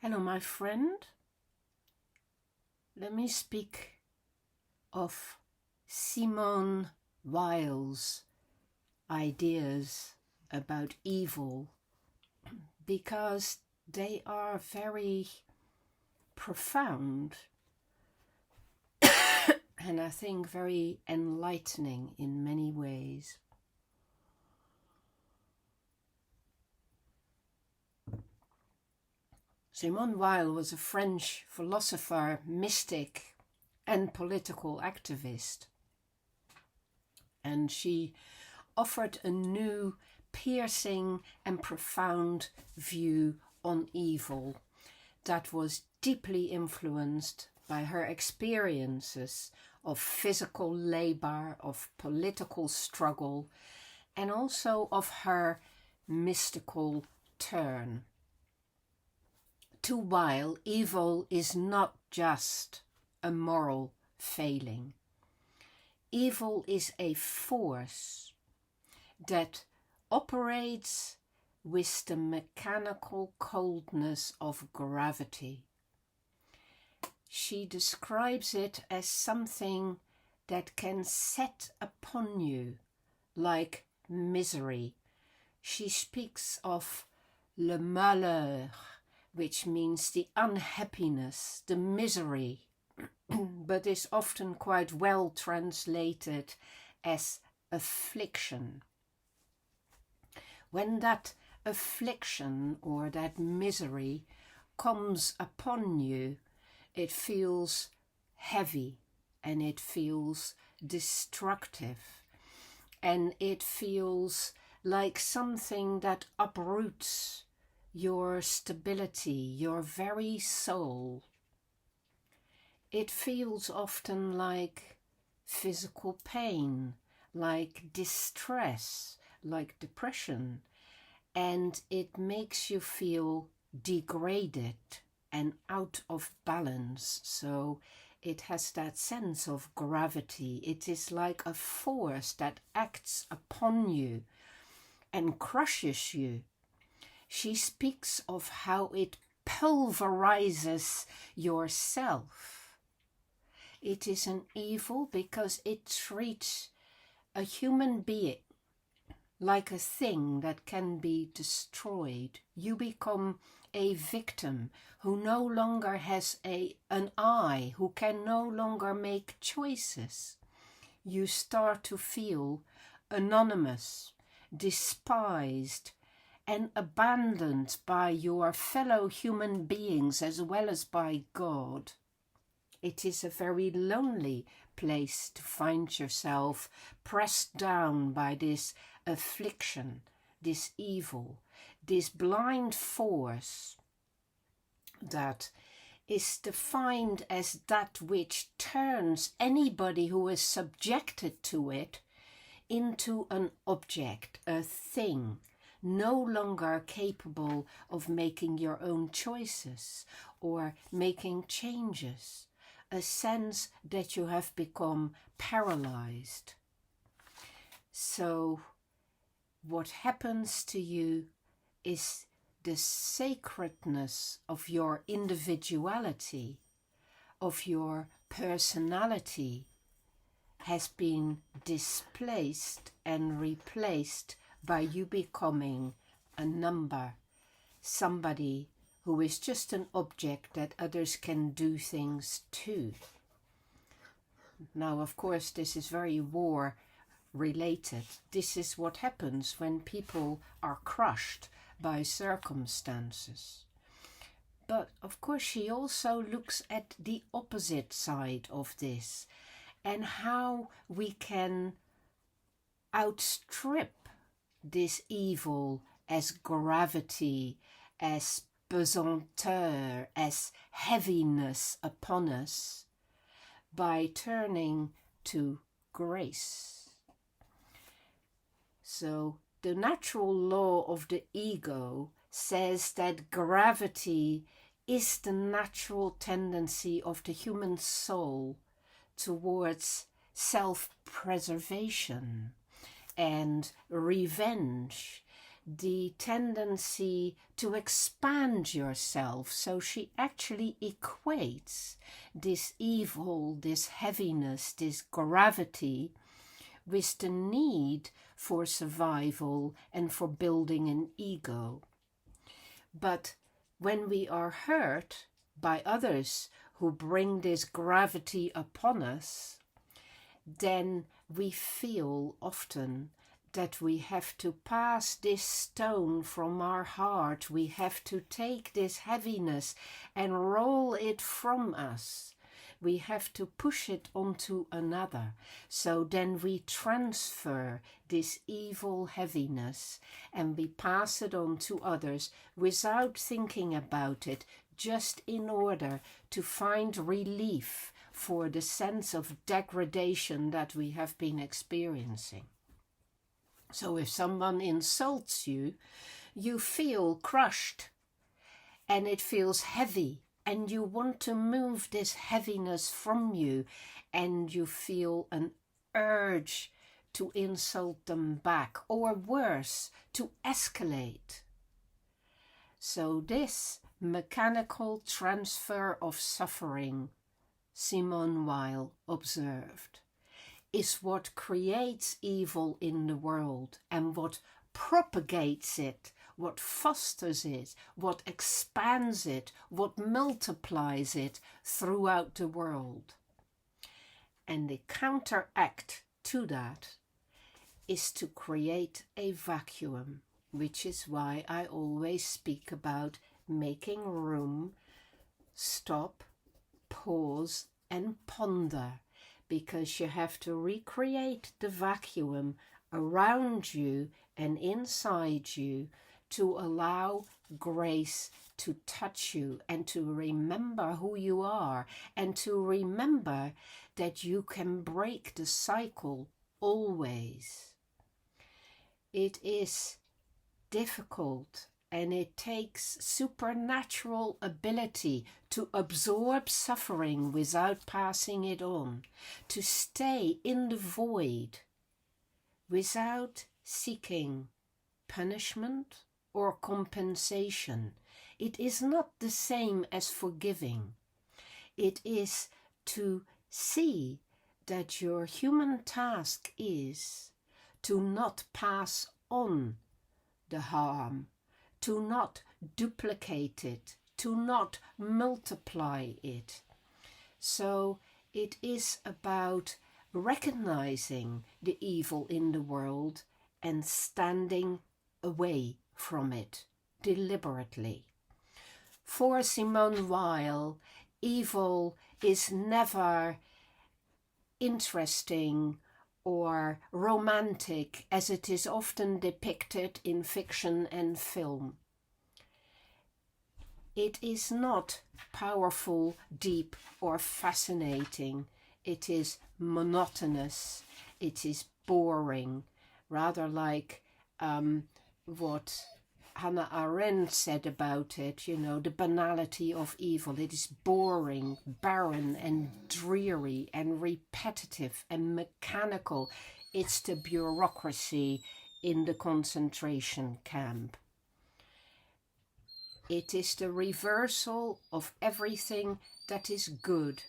Hello, my friend. Let me speak of Simone Weil's ideas about evil because they are very profound and I think very enlightening in many ways. Simone Weil was a French philosopher, mystic, and political activist. And she offered a new, piercing and profound view on evil that was deeply influenced by her experiences of physical labor, of political struggle, and also of her mystical turn. To Weil, evil is not just a moral failing. Evil is a force that operates with the mechanical coldness of gravity. She describes it as something that can set upon you like misery. She speaks of le malheur, which means the unhappiness, the misery, but is often quite well translated as affliction. When that affliction or that misery comes upon you, it feels heavy and it feels destructive and it feels like something that uproots your stability, your very soul. It feels often like physical pain, like distress, like depression, and it makes you feel degraded and out of balance. So it has that sense of gravity. It is like a force that acts upon you and crushes you. She speaks of how it pulverizes yourself. It is an evil because it treats a human being like a thing that can be destroyed. You become a victim who no longer has an I, who can no longer make choices. You start to feel anonymous, despised, and abandoned by your fellow human beings as well as by God. It is a very lonely place to find yourself pressed down by this affliction, this evil, this blind force that is defined as that which turns anybody who is subjected to it into an object, a thing, no longer capable of making your own choices or making changes, a sense that you have become paralyzed. So what happens to you is the sacredness of your individuality, of your personality, has been displaced and replaced by you becoming a number, somebody who is just an object that others can do things to. Now, of course, this is very war related. This is what happens when people are crushed by circumstances. But of course, she also looks at the opposite side of this and how we can outstrip this evil as gravity, as pesanteur, as heaviness upon us by turning to grace. So the natural law of the ego says that gravity is the natural tendency of the human soul towards self-preservation and revenge, the tendency to expand yourself. So she actually equates this evil, this heaviness, this gravity with the need for survival and for building an ego. But when we are hurt by others who bring this gravity upon us, then we feel often that we have to pass this stone from our heart. We have to take this heaviness and roll it from us. We have to push it onto another. So then we transfer this evil heaviness and we pass it on to others without thinking about it, just in order to find relief for the sense of degradation that we have been experiencing. So if someone insults you, you feel crushed and it feels heavy, and you want to move this heaviness from you, and you feel an urge to insult them back, or worse, to escalate. So this mechanical transfer of suffering, Simone Weil observed, is what creates evil in the world and what propagates it, what fosters it, what expands it, what multiplies it throughout the world. And the counteract to that is to create a vacuum, which is why I always speak about making room, stop, pause, and ponder, because you have to recreate the vacuum around you and inside you to allow grace to touch you and to remember who you are and to remember that you can break the cycle always. It is difficult and it takes supernatural ability to absorb suffering without passing it on, to stay in the void without seeking punishment or compensation. It is not the same as forgiving. It is to see that your human task is to not pass on the harm, to not duplicate it, to not multiply it. So it is about recognizing the evil in the world and standing away from it deliberately. For Simone Weil, evil is never interesting or romantic as it is often depicted in fiction and film. It is not powerful, deep, or fascinating. It is monotonous. It is boring, rather like what Hannah Arendt said about it, the banality of evil. It is boring, barren, and dreary, and repetitive, and mechanical. It's the bureaucracy in the concentration camp. It is the reversal of everything that is good.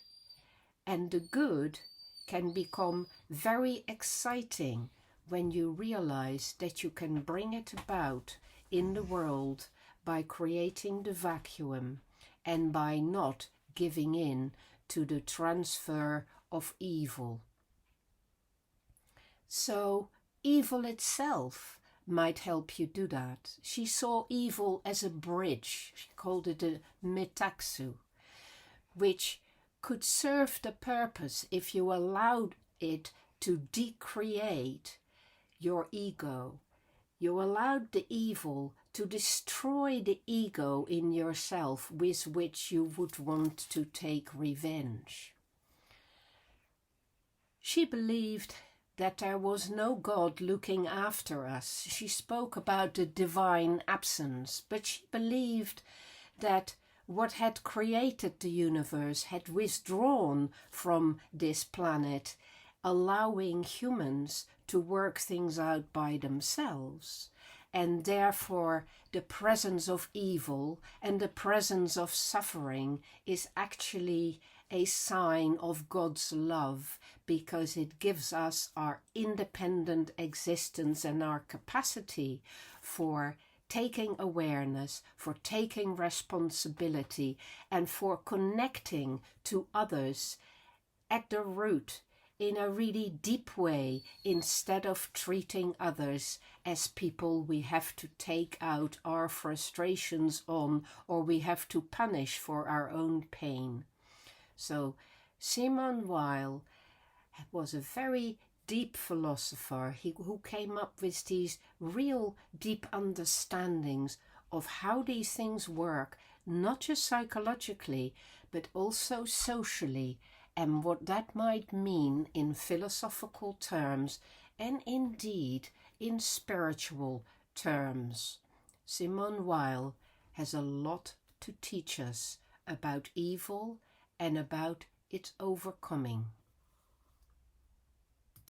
And the good can become very exciting when you realize that you can bring it about in the world by creating the vacuum and by not giving in to the transfer of evil. So evil itself might help you do that. She saw evil as a bridge. She called it a metaxu, which could serve the purpose if you allowed it to decreate your ego. You allowed the evil to destroy the ego in yourself with which you would want to take revenge. She believed that there was no God looking after us. She spoke about the divine absence, but she believed that what had created the universe had withdrawn from this planet, allowing humans to work things out by themselves. and therefore the presence of evil and the presence of suffering is actually a sign of God's love, because it gives us our independent existence and our capacity for taking awareness, for taking responsibility, and for connecting to others at the root in a really deep way, instead of treating others as people we have to take out our frustrations on, or we have to punish for our own pain. So Simone Weil was a very deep philosopher who came up with these real deep understandings of how these things work, not just psychologically, but also socially, and what that might mean in philosophical terms and indeed in spiritual terms. Simone Weil has a lot to teach us about evil and about its overcoming.